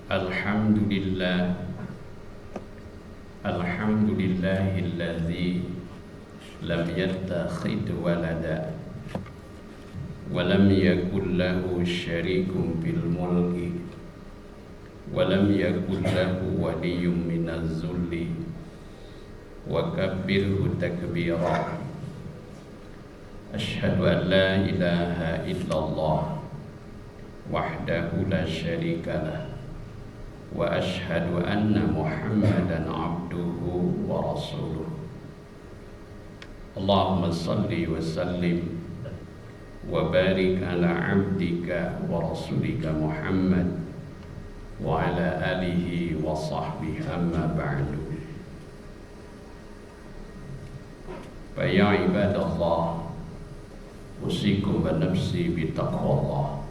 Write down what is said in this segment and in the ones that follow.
Alhamdulillah, alhamdulillahilladzi lam yattakhidh walada wa lam yakul lahu syarikun fil mulki wa lam yakul lahu waliyyun minaz zulli wa kabbirhu takbira. Asyhadu an la ilaha illallah wahdahu la syarika lah wa asyhadu anna Muhammadan abduhu wa rasuluh. Allahumma salli wa sallim wa barik ala abdika wa rasulika Muhammad wa ala alihi wa sahbihi, amma ba'du. Fa ya ibadallah, usikum wa nafsi bi taqwallah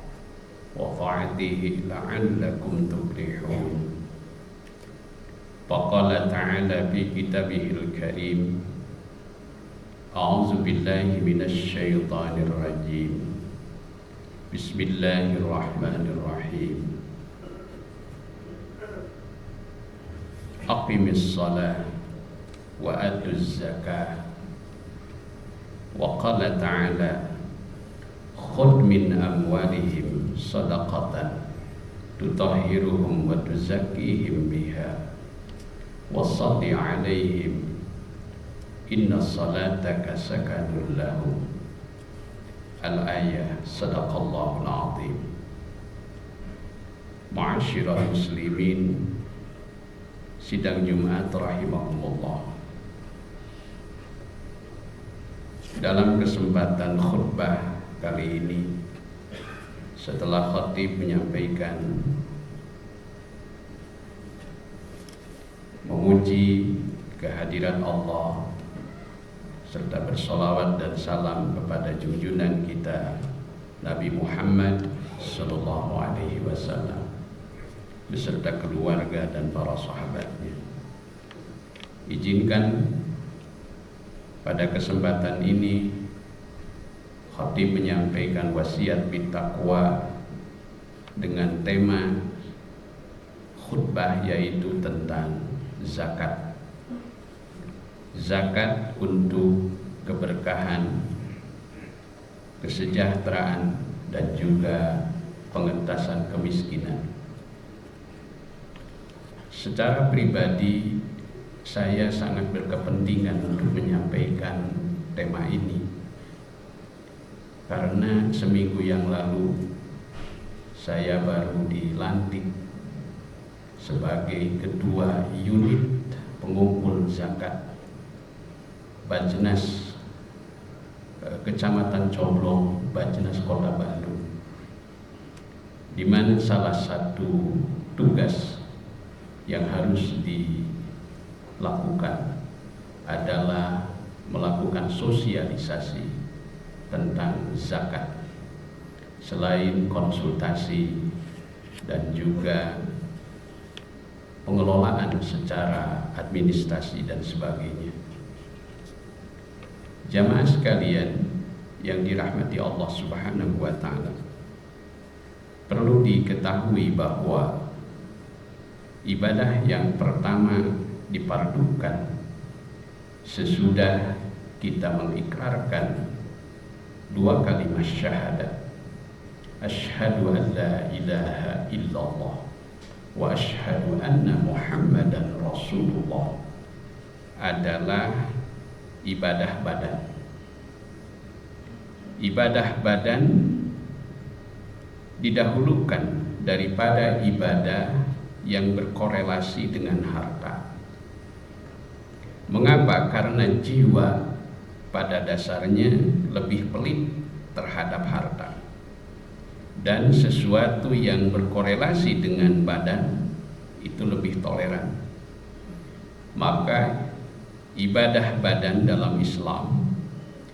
wa ta'atihi la'allakum tuflihun. Faqala ta'ala fi kitabihil karim, a'udzu billahi minasy syaithanir rajim. Bismillahirrahmanirrahim. Aqimis shalah wa atuz zakah. Wa qala ta'ala, khudh min amwalihim sadaqatan tutahhiruhum wa tuzakkihim biha wa shalli 'alaihim inna salataka sakanun lahum. Al-ayah. Sadaqallahul azim. Ma'asyiral muslimin sidang Jumat rahimakumullah. Dalam kesempatan khutbah kali ini, setelah khatib menyampaikan memuji kehadiran Allah serta bersolawat dan salam kepada junjungan kita Nabi Muhammad sallallahu alaihi wasallam beserta keluarga dan para sahabatnya, izinkan pada kesempatan ini khatib menyampaikan wasiat bittaqwa dengan tema khutbah, yaitu tentang zakat. Zakat untuk keberkahan, kesejahteraan, dan juga pengentasan kemiskinan. Secara pribadi, saya sangat berkepentingan untuk menyampaikan tema ini karena seminggu yang lalu saya baru dilantik sebagai ketua unit pengumpul zakat Bajnas Kecamatan Coblong, Bajnas Kota Bandung, di mana salah satu tugas yang harus dilakukan adalah melakukan sosialisasi tentang zakat, selain konsultasi dan juga pengelolaan secara administrasi dan sebagainya. Jamaah sekalian yang dirahmati Allah Subhanahu wa ta'ala, perlu diketahui bahwa ibadah yang pertama dipardukan sesudah kita mengikrarkan dua kalimat syahadat, asyhadu an la ilaha illallah wa asyhadu anna Muhammadan Rasulullah, adalah ibadah badan. Ibadah badan didahulukan daripada ibadah yang berkorelasi dengan harta. Mengapa? Karena jiwa pada dasarnya lebih pelit terhadap harta, dan sesuatu yang berkorelasi dengan badan itu lebih toleran. Maka ibadah badan dalam Islam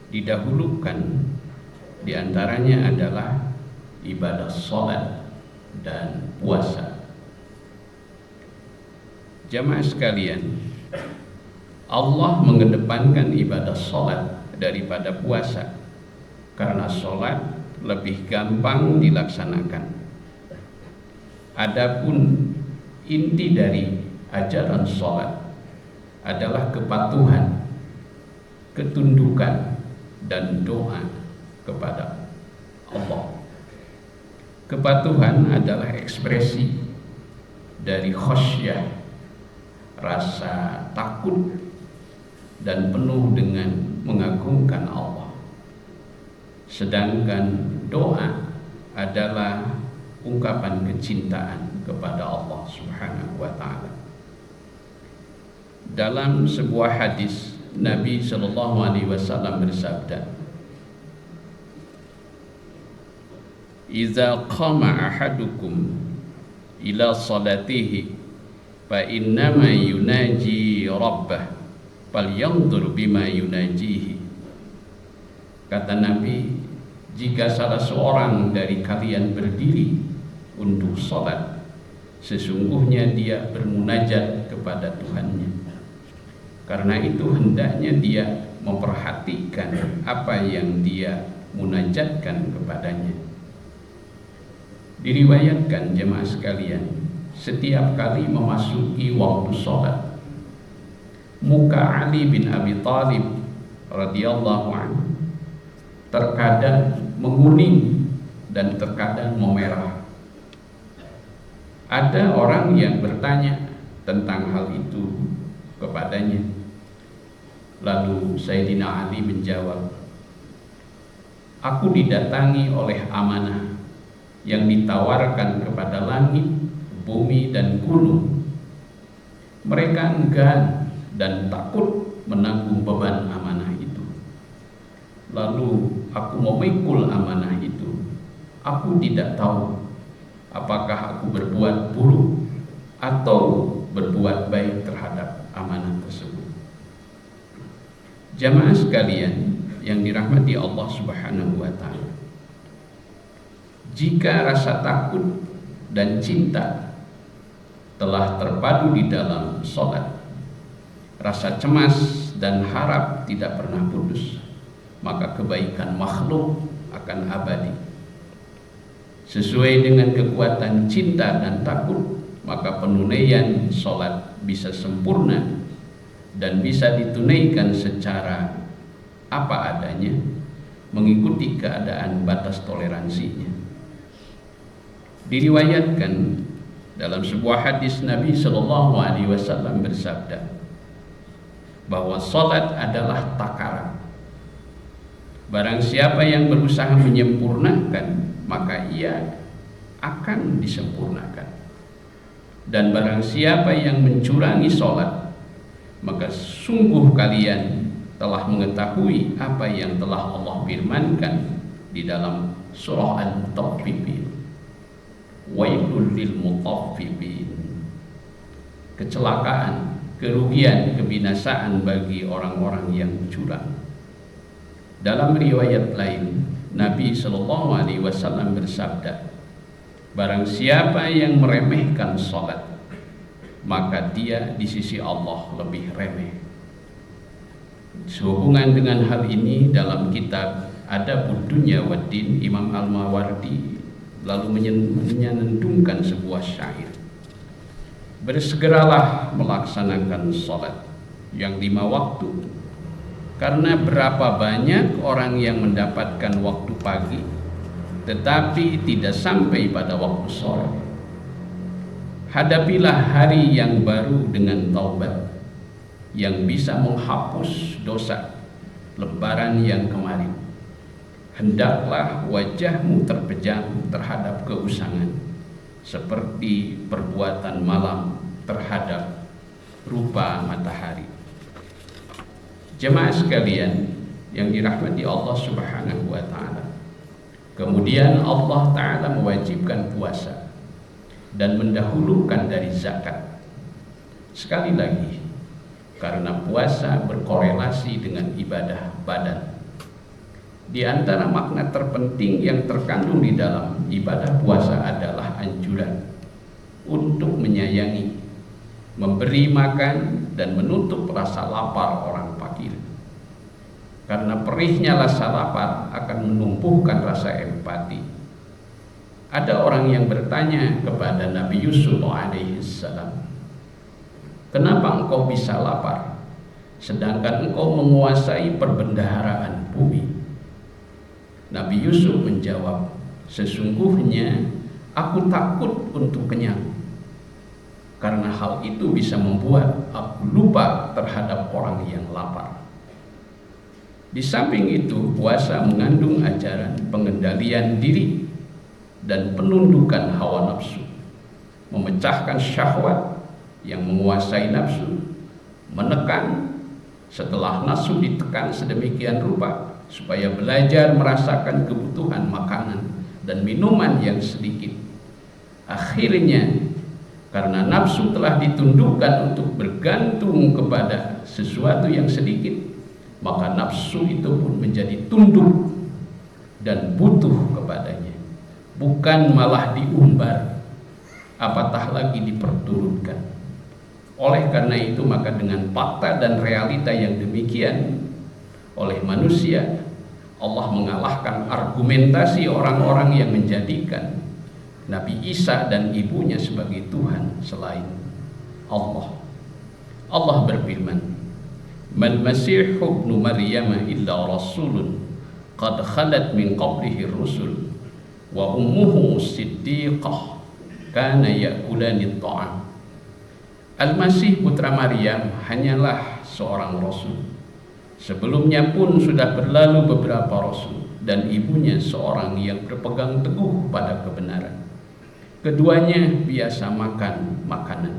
didahulukan, diantaranya adalah ibadah sholat dan puasa. Jamaah sekalian, Allah mengedepankan ibadah sholat daripada puasa karena sholat lebih gampang dilaksanakan. Adapun inti dari ajaran sholat adalah kepatuhan, ketundukan, dan doa kepada Allah. Kepatuhan adalah ekspresi dari khasyah, rasa takut dan penuh dengan mengagungkan Allah. Sedangkan doa adalah ungkapan kecintaan kepada Allah Subhanahu wa ta'ala. Dalam sebuah hadis, Nabi sallallahu alaihi wasallam bersabda, "Idza qama ahadukum ila salatihi fa innama yunaji rabbah falyanzur bima yunajihi." Kata Nabi, jika salah seorang dari kalian berdiri untuk salat, sesungguhnya dia bermunajat kepada Tuhannya. Karena itu hendaknya dia memperhatikan apa yang dia munajatkan kepadanya. Diriwayatkan jemaah sekalian, setiap kali memasuki waktu sholat, muka Ali bin Abi Thalib radhiyallahu anhu terkadang menguning dan terkadang memerah. Ada orang yang bertanya tentang hal itu kepadanya. Lalu Sayyidina Ali menjawab, "Aku didatangi oleh amanah yang ditawarkan kepada langit, bumi, dan gunung. Mereka enggan dan takut menanggung beban amanah itu. Lalu aku memikul amanah itu. Aku tidak tahu apakah aku berbuat buruk atau berbuat baik terhadap amanah tersebut." Jamaah sekalian yang dirahmati Allah Subhanahu wa ta'ala, jika rasa takut dan cinta telah terpadu di dalam sholat, rasa cemas dan harap tidak pernah putus, maka kebaikan makhluk akan abadi. Sesuai dengan kekuatan cinta dan takut, maka penunaian sholat bisa sempurna dan bisa ditunaikan secara apa adanya, mengikuti keadaan batas toleransinya. Diriwayatkan dalam sebuah hadis, Nabi sallallahu alaihi wasallam bersabda bahwa salat adalah takaran. Barang siapa yang berusaha menyempurnakan, maka ia akan disempurnakan. Dan barang siapa yang mencurangi salat, maka sungguh kalian telah mengetahui apa yang telah Allah firmankan di dalam surah Al-Mutaffifin, wailul lil mutaffifin. Kecelakaan, kerugian, kebinasaan bagi orang-orang yang curang. Dalam riwayat lain, Nabi sallallahu alaihi wasallam bersabda, barang siapa yang meremehkan salat, maka dia di sisi Allah lebih remeh. Sehubungan dengan hal ini, dalam kitab Adabud Dunya Waddin, Imam Al-Mawardi lalu menyantumkan sebuah syair, bersegeralah melaksanakan salat yang 5 waktu, karena berapa banyak orang yang mendapatkan waktu pagi tetapi tidak sampai pada waktu sore. Hadapilah hari yang baru dengan taubat yang bisa menghapus dosa lebaran yang kemarin. Hendaklah wajahmu terpejam terhadap keusangan, seperti perbuatan malam terhadap rupa matahari. Jemaah sekalian yang dirahmati Allah Subhanahu wa ta'ala, kemudian Allah Ta'ala mewajibkan puasa dan mendahulukan dari zakat. Sekali lagi, karena puasa berkorelasi dengan ibadah badan. Di antara makna terpenting yang terkandung di dalam ibadah puasa adalah anjuran untuk menyayangi, memberi makan, dan menutup rasa lapar orang fakir. Karena perihnya rasa lapar akan menumbuhkan rasa empati. Ada orang yang bertanya kepada Nabi Yusuf alaihissalam, kenapa engkau bisa lapar sedangkan engkau menguasai perbendaharaan bumi? Nabi Yusuf menjawab, sesungguhnya aku takut untuk kenyang, karena hal itu bisa membuat aku lupa terhadap orang yang lapar. Di samping itu, puasa mengandung ajaran pengendalian diri dan penundukan hawa nafsu, memecahkan syahwat yang menguasai nafsu, menekan setelah nafsu ditekan sedemikian rupa supaya belajar merasakan kebutuhan makanan dan minuman yang sedikit. Akhirnya, karena nafsu telah ditundukkan untuk bergantung kepada sesuatu yang sedikit, maka nafsu itu pun menjadi tunduk dan butuh kepadanya, bukan malah diumbar, apatah lagi diperturutkan. Oleh karena itu, maka dengan fakta dan realita yang demikian oleh manusia, Allah mengalahkan argumentasi orang-orang yang menjadikan Nabi Isa dan ibunya sebagai Tuhan selain Allah. Allah berfirman, "Mal Masih ibnu Maryam illa rasulun qad khalat min qablihi rusul wa ummuhu siddiqah kana ya'kulani at-ta'am." Al-Masih putra Maryam hanyalah seorang rasul. Sebelumnya pun sudah berlalu beberapa rasul dan ibunya seorang yang berpegang teguh pada kebenaran. Keduanya biasa makan makanan.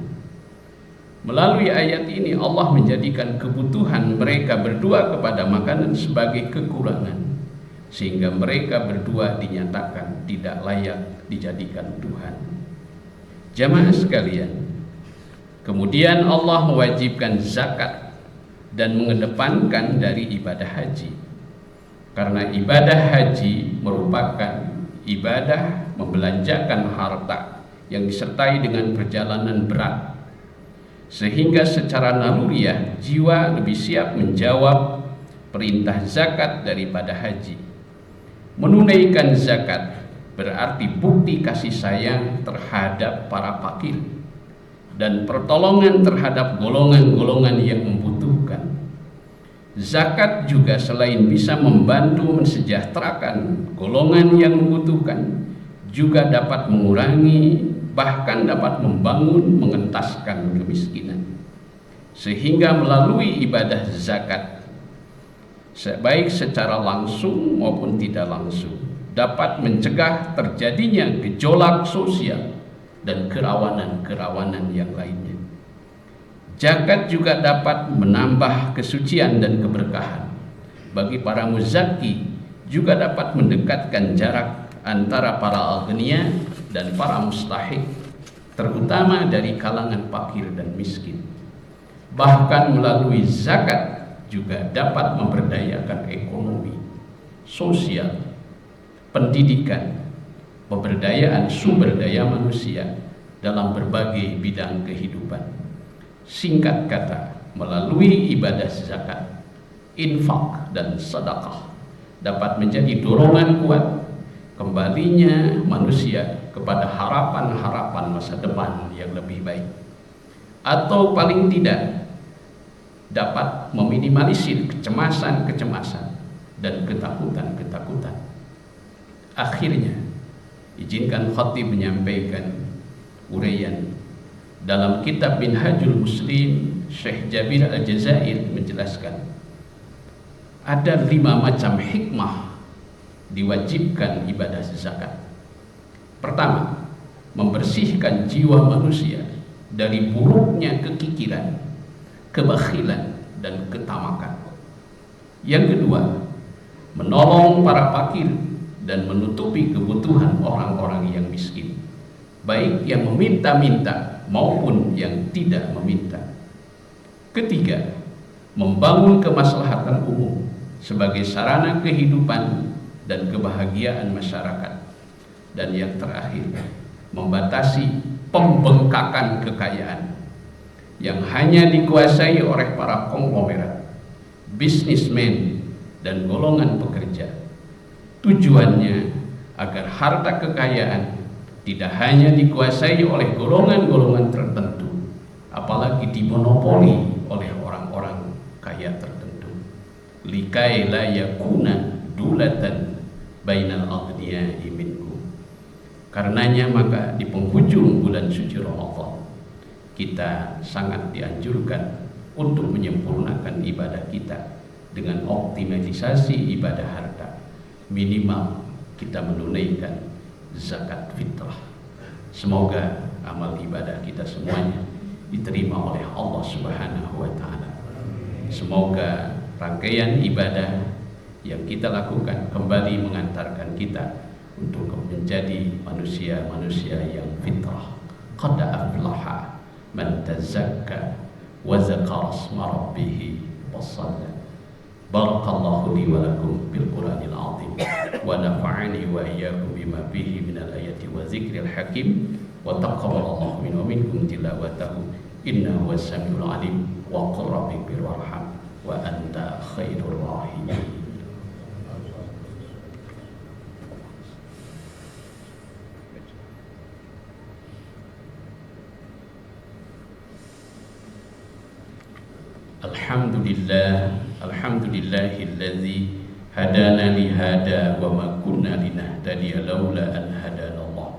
Melalui ayat ini Allah menjadikan kebutuhan mereka berdua kepada makanan sebagai kekurangan, sehingga mereka berdua dinyatakan tidak layak dijadikan Tuhan. Jamaah sekalian, kemudian Allah mewajibkan zakat dan mengedepankan dari ibadah haji, karena ibadah haji merupakan ibadah membelanjakan harta yang disertai dengan perjalanan berat, sehingga secara naluriah jiwa lebih siap menjawab perintah zakat daripada haji. Menunaikan zakat berarti bukti kasih sayang terhadap para fakir dan pertolongan terhadap golongan-golongan yang membutuhkan. Zakat juga selain bisa membantu mensejahterakan golongan yang membutuhkan, juga dapat mengurangi, bahkan dapat membangun, mengentaskan kemiskinan. Sehingga melalui ibadah zakat, baik secara langsung maupun tidak langsung, dapat mencegah terjadinya gejolak sosial dan kerawanan-kerawanan yang lainnya. Zakat juga dapat menambah kesucian dan keberkahan. Bagi para muzaki, juga dapat mendekatkan jarak antara para aghnia dan para mustahik, terutama dari kalangan fakir dan miskin. Bahkan melalui zakat juga dapat memberdayakan ekonomi, sosial, pendidikan, pemberdayaan sumber daya manusia dalam berbagai bidang kehidupan. Singkat kata, melalui ibadah zakat, infak dan sedekah dapat menjadi dorongan kuat kembalinya manusia kepada harapan-harapan masa depan yang lebih baik, atau paling tidak dapat meminimalisir kecemasan-kecemasan dan ketakutan-ketakutan. Akhirnya, izinkan khatib menyampaikan uraian. Dalam kitab Minhajul Muslim, Syekh Jabir Al-Jazair menjelaskan ada 5 macam hikmah diwajibkan ibadah zakat. Pertama, membersihkan jiwa manusia dari buruknya kekikiran, kebakhilan, dan ketamakan. Yang kedua, menolong para fakir dan menutupi kebutuhan orang-orang yang miskin, baik yang meminta-minta maupun yang tidak meminta. Ketiga, membangun kemaslahatan umum sebagai sarana kehidupan dan kebahagiaan masyarakat. Dan yang terakhir, membatasi pembengkakan kekayaan yang hanya dikuasai oleh para konglomerat, bisnismen, dan golongan pekerja. Tujuannya agar harta kekayaan tidak hanya dikuasai oleh golongan-golongan tertentu, apalagi dimonopoli oleh orang-orang kaya tertentu. Likai la yakuna dulatan bainal aghniya'i minkum. Karenanya maka di penghujung bulan suci Ramadan kita sangat dianjurkan untuk menyempurnakan ibadah kita dengan optimalisasi ibadah harta. Minimal kita menunaikan zakat fitrah. Semoga amal ibadah kita semuanya diterima oleh Allah Subhanahu wa taala. Semoga rangkaian ibadah yang kita lakukan kembali mengantarkan kita untuk menjadi manusia-manusia yang fitrah. Qad aflaha man tazakka wa zakara isma rabbih wa shalla. Barakallahu li wa lakum bil Qur'anil azim wa nafa'ani wa iyyakum bima fihi minal ayati wa dzikril hakim wa taqabbalallahu minna wa minkum tilawatahu innahu was-sami'ul alim wa qur rabbi birwarham wa anta khairur rahimin. Alhamdulillahilladzi hadana li hada wa ma kunna linahtadiya laula an hadana Allah.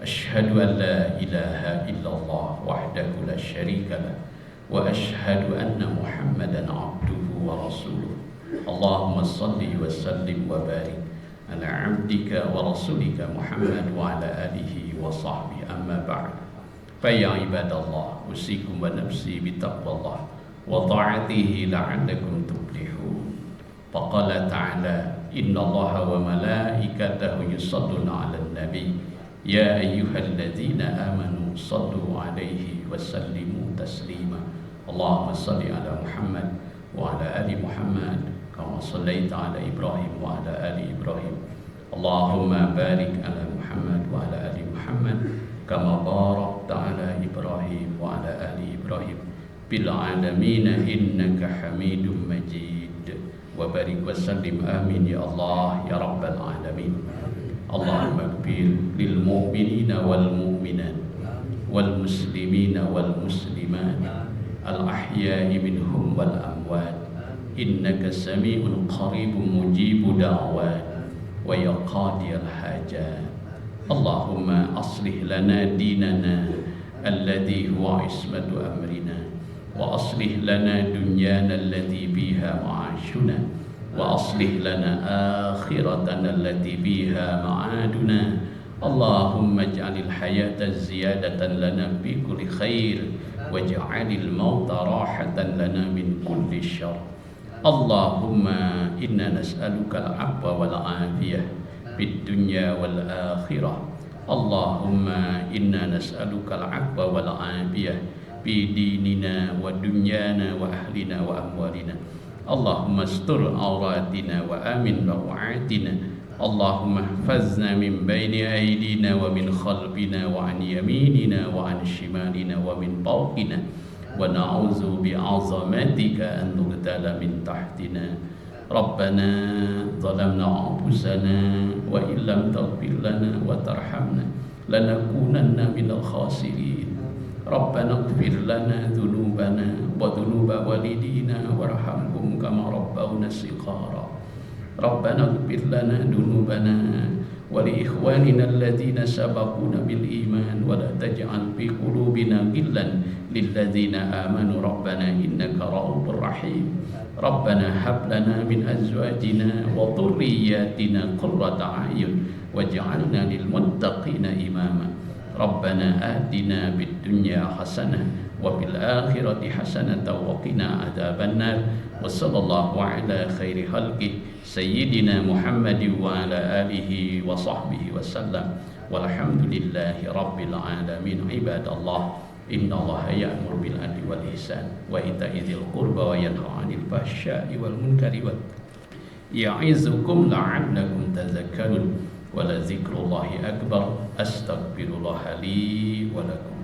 Asyhadu an la ilaha illallah wahdahu la syarika lah wa asyhadu anna Muhammadan abduhu wa rasuluh. Allahumma salli wa sallim wa barik ala abdika wa rasulika Muhammad wa ala alihi wa sahbihi amma ba'd. Fa ya ibadallah usikum wa nafsi bi taqwallah wa ta'atihi la'allakum tuflihun. Faqala ta'ala innallaha wa malaikatahu yusalluna 'alan nabi ya ayyuhalladzina amanu sallu 'alaihi wa sallimu taslima. Allahumma salli 'ala Muhammad wa 'ala ali Muhammad kama shallaita 'ala Ibrahim wa 'ala ali Ibrahim. Allahumma barik 'ala Muhammad wa 'ala ali Muhammad kama barakta 'ala Ibrahim wa 'ala ali Ibrahim bil alamin innaka Hamidum Majid. Wa barik wa sallim amin ya Allah ya rabbal alamin. Allahumma ighfir lil mu'minina wal mu'minat wal muslimina wal muslimat al ahya'i minhum wal amwat innaka sami'un qaribun mujibu da'wat wa ya qadiyal hajat. Allahumma aslih lana dinana alladhi huwa ismatu amrina wa aslih lana dunyana allati biha ma'ashuna wa aslih lana akhiratana allati biha ma'aduna. Allahumma ij'alil hayata ziyadatan lana fi kulli khair waj'alil mauta rahatan lana min kulli syarr. Allahumma inna nas'aluka al-'afwa wal 'afiyah fid dunya wal akhirah. Allahumma inna nas'aluka al-'afwa wal 'afiyah fi dinina wa dunyana wa ahlina wa amwalina. Allahumma astur awratina wa amin rawatina. Allahumma ihfazna min bayni aydina wa min khalfina wa an yaminina wa an shimalina wa min fawqina wa na'udzu bi'azamatika an nughtala min tahtina. Rabbana zalamna anfusana wa illam taghfir lana wa tarhamna lanakunanna minal khasirin. Rabbana ighfir lana dhunubana wa dhunuba walidina warhamhum kama rabbawna shighara. Rabbana ighfir lana dhunubana wa li ikhwanina alladhina sabaquna bil iman wa la taj'al fi qulubina ghillan lil ladzina amanu rabbana innaka ra'ufur rahim. Rabbana hab lana min azwajina wa dhurriyyatina qurrata a'yun waj'alna lil muttaqina imama. Rabbana atina bid dunya hasanah wa fil akhirati hasanah wa qina adzabannar. Wa sallallahu ala khairi khalqi sayyidina Muhammadin wa ala alihi wa sahbihi wa sallam. Walhamdulillahi rabbil alamin. Ibadallah, innallaha ya'muru bil adli wal ihsan wa ita'i dzil qurba wa yanha 'anil fahsya'i wal munkari wa ya'izukum la'allakum tadhakkarun. Wa la dzikrullahi akbar. Astaghfirullah li wa lakum.